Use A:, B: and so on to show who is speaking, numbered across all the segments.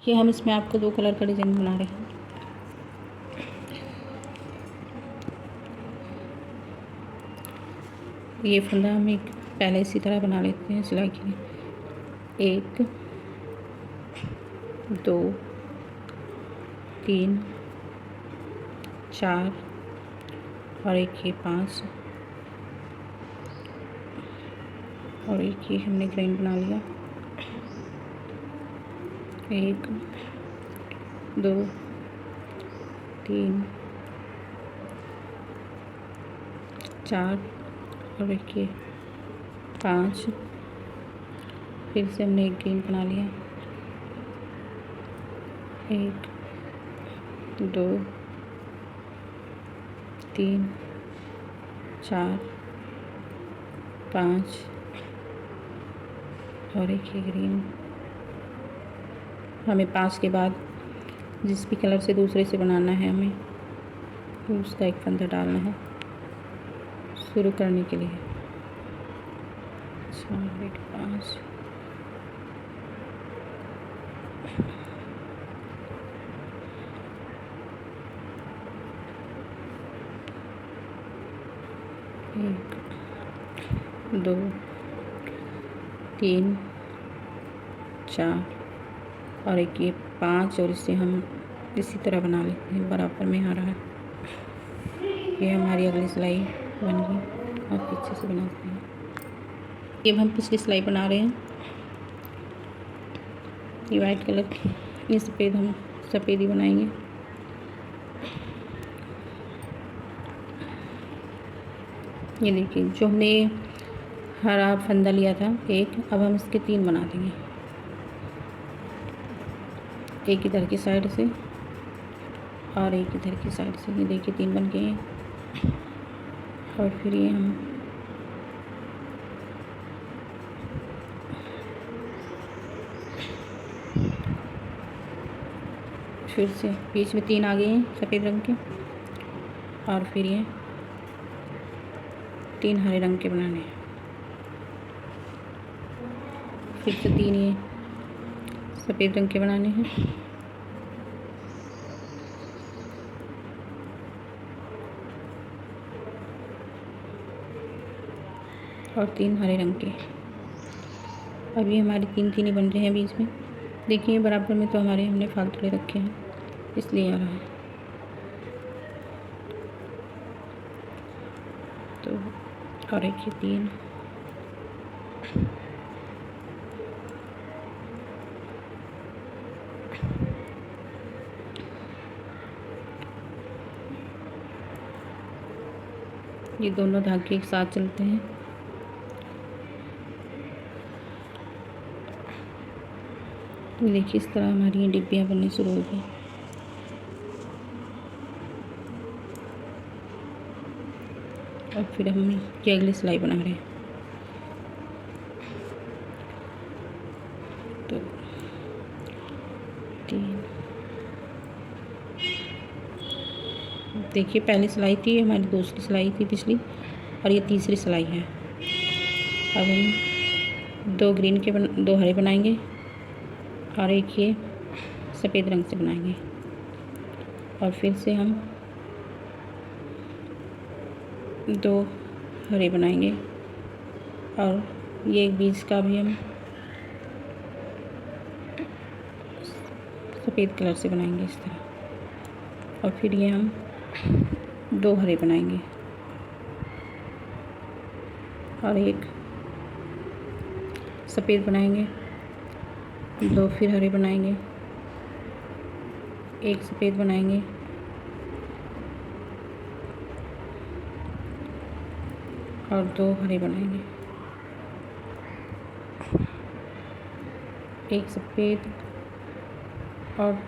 A: ये हम इसमें आपको 2 कलर का डिज़ाइन बना रहे हैं। ये फंदा हम एक पहले इसी तरह बना लेते हैं सिलाई के लिए। 1 2 3 4 और एक ये 5 और एक ये हमने ग्रेन बना लिया। 1 2 3 4 और एक ये 5। फिर से हमने एक ग्रीन बना लिया। 1 2 3 4 5 और एक ये ग्रीन। हमें 5 के बाद जिस भी कलर से दूसरे से बनाना है हमें उसका एक फंदा डालना है शुरू करने के लिए। 4 8 5 1 2 3 4 और एक ये 5 और इसे हम इसी तरह बना लेते हैं। बराबर में आ रहा है। ये हमारी अगली सिलाई बन गई। और पीछे से बनाते हैं। ये हम पिछली सिलाई बना रहे हैं। ये वाइट कलर की, ये सफ़ेद, हम सफ़ेद ही बनाएंगे। ये देखिए जो हमने हरा फंदा लिया था एक, अब हम इसके 3 बना देंगे। एक इधर की साइड से और एक इधर की साइड से। ये देखिए 3 बन गए हैं। और फिर ये हम फिर से बीच में 3 आ गए हैं सफ़ेद रंग के। और फिर ये 3 हरे रंग के बनाने हैं। फिर से 3 ये सफ़ेद रंग के बनाने हैं। और 3 हरे रंग के। अभी हमारे 3 ही बन रहे हैं बीच में। देखिए बराबर में तो हमारे हमने फालतू रखे हैं इसलिए आ रहा है। तो और एक ये 3 ये दोनों धागे एक साथ चलते हैं। देखिए इस तरह हमारी ये डिब्बियाँ बननी शुरू हो गई। और फिर हम ये अगली सिलाई बना रहे हैं। तो 3 देखिए पहली सिलाई थी, हमारी दूसरी सिलाई थी पिछली, और ये तीसरी सिलाई है। अब हम 2 ग्रीन के 2 हरे बनाएंगे और एक ये सफ़ेद रंग से बनाएंगे। और फिर से हम 2 हरे बनाएंगे और ये बीच का भी हम सफ़ेद कलर से बनाएंगे इस तरह। और फिर ये हम 2 हरे बनाएंगे और एक सफ़ेद बनाएंगे, 2 फिर हरे बनाएंगे, एक सफ़ेद बनाएंगे और 2 हरे बनाएंगे, एक सफ़ेद और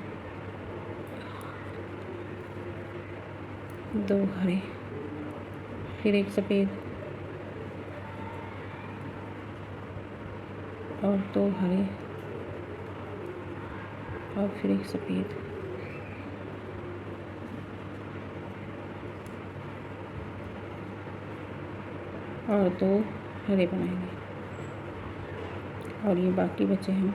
A: 2 हरे, फिर एक सफ़ेद और 2 हरे और फिर एक सफ़ेद और 2 हरे बनाएंगे। और ये बाकी बचे हम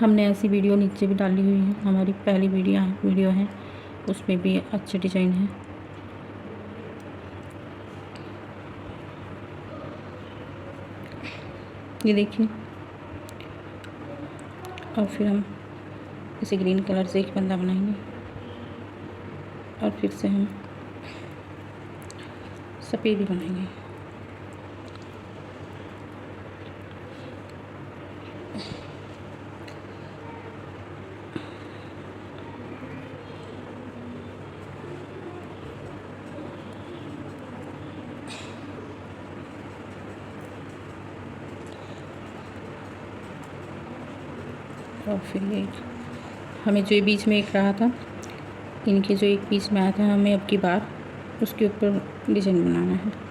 A: हमने ऐसी वीडियो नीचे भी डाली हुई है, हमारी पहली वीडियो है, उसमें भी अच्छे डिजाइन है। ये देखिए। और फिर हम इसे ग्रीन कलर से एक बंदा बनाएंगे और फिर से हम सफ़ेद ही बनाएंगे। और फिर ये हमें जो बीच में एक रहा था, इनके जो एक पीस में आया था, हमें अब की बार उसके ऊपर डिजाइन बनाना है।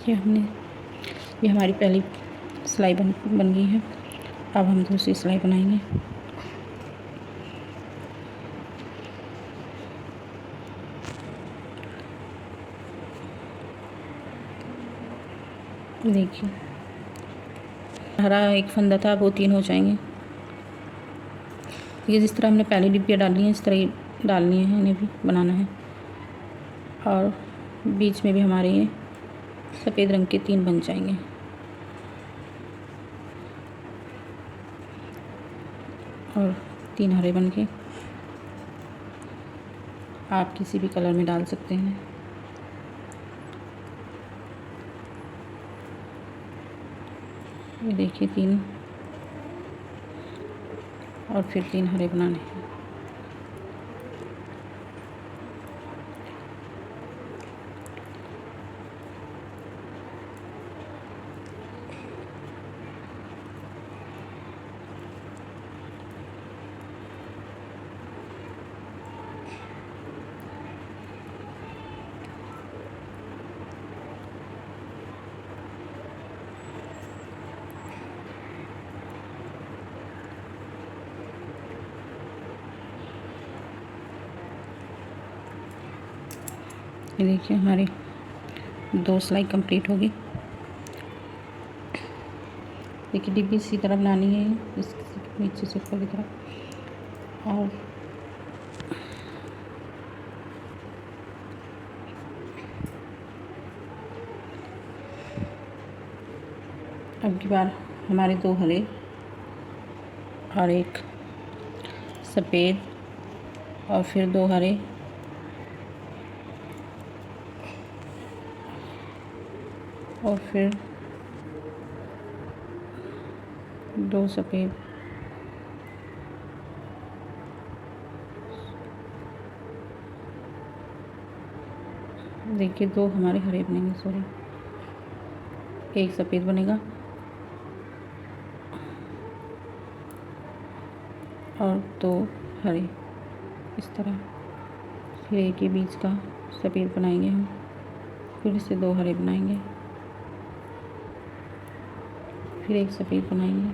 A: ये हमारी पहली सिलाई बन गई है। अब हम दूसरी सिलाई बनाएंगे। देखिए, हरा एक फंदा था, वो 3 हो जाएंगे। ये जिस तरह हमने पहली डिब्बियाँ डाली हैं, इस तरह ही डालनी है, इन्हें भी बनाना है। और बीच में भी हमारे ये सफ़ेद रंग के 3 बन जाएंगे। और 3 हरे बन के आप किसी भी कलर में डाल सकते हैं। ये देखिए 3 और फिर 3 हरे बनाने हैं। ये देखिए हमारी 2 सिलाई कंप्लीट होगी। देखिए डिब्बी इसी तरह बनानी है, इस नीचे से ऊपर की तरफ। और अब की बार हमारे 2 हरे और एक सफ़ेद और फिर 2 हरे और फिर 2 सफ़ेद, देखिए 2 हमारे हरे बनेंगे, सॉरी 1 सफ़ेद बनेगा और 2 हरे, इस तरह। फिर एक ही बीच का सफ़ेद बनाएंगे हम, फिर से 2 हरे बनाएंगे, फिर 1 सफ़ेद बनाएंगे,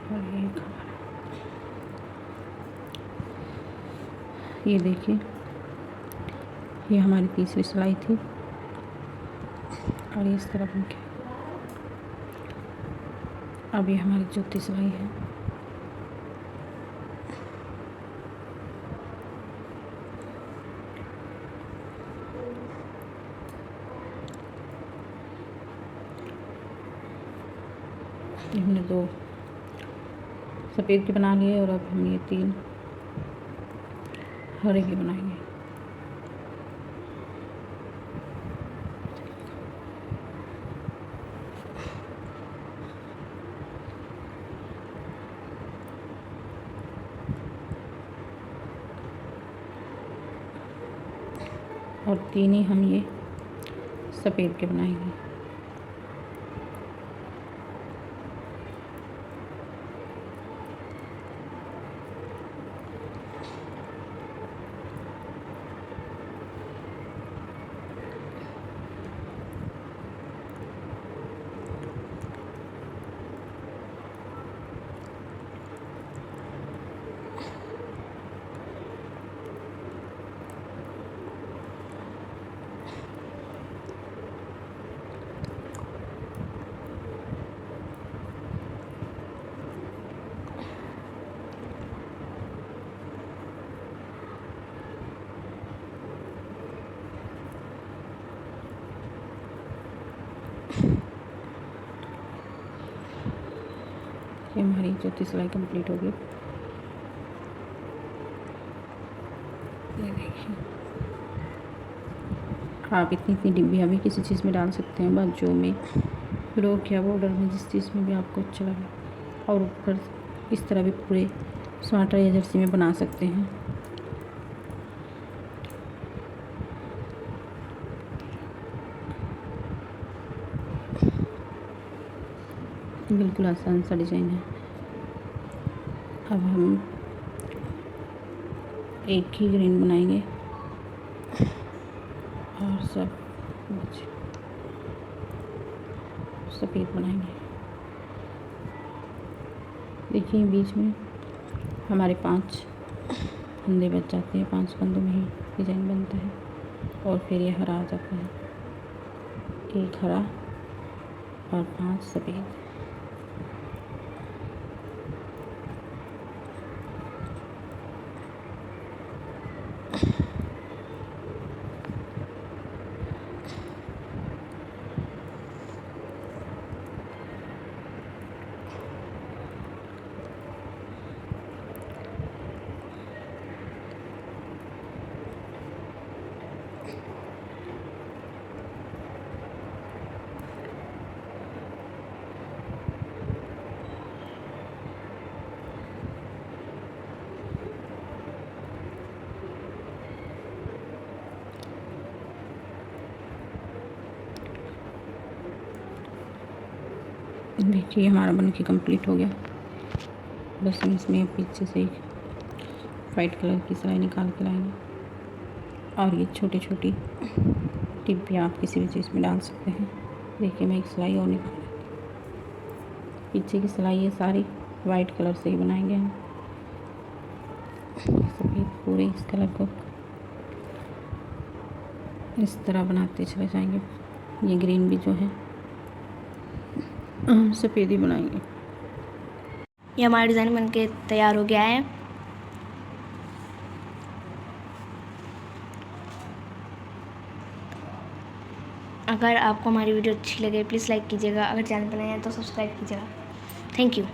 A: और ये देखिए, ये हमारी तीसरी सिलाई थी और इस तरह बन के अब ये हमारी चौथी सिलाई है। हमने 2 सफ़ेद के बना लिए और अब हम ये 3 हरे के बनाएंगे। और 3 ही हम ये सफ़ेद के बनाएंगे। ये हमारी चौथी सिलाई कंप्लीट होगी। ये देखिए, आप इतनी इतनी डिब्बियाँ भी किसी चीज़ में डाल सकते हैं, बाजू में, फ्रॉक या बॉर्डर में, जिस चीज़ में भी आपको अच्छा लगे। और ऊपर इस तरह भी पूरे स्वेटर या जर्सी में बना सकते हैं। बिल्कुल आसान सा डिज़ाइन है। अब हम एक ही ग्रीन बनाएंगे और सब सफ़ेद बनाएंगे। देखिए बीच में हमारे 5 फंदे बच जाते हैं, 5 फंदों में ही डिज़ाइन बनता है। और फिर ये हरा आ जाता है, 1 हरा और 5 सफ़ेद। देखिए हमारा बन के कंप्लीट हो गया। बस हम इसमें पीछे से एक वाइट कलर की सिलाई निकाल के लाएंगे। और ये छोटी छोटी टिप भी आप किसी भी चीज़ में डाल सकते हैं। देखिए मैं एक सिलाई और निकाल लेती हूँ। पीछे की सिलाई ये सारी वाइट कलर से ही बनाएंगे हम, सफ़ेद पूरे इस कलर को इस तरह बनाते चले जाएंगे। ये ग्रीन भी जो है हम सफ़ेद ही बनाएंगे।
B: ये हमारा डिज़ाइन बनके तैयार हो गया है। अगर आपको हमारी वीडियो अच्छी लगे प्लीज़ लाइक कीजिएगा। अगर चैनल पर नए हैं तो सब्सक्राइब कीजिएगा। Thank you.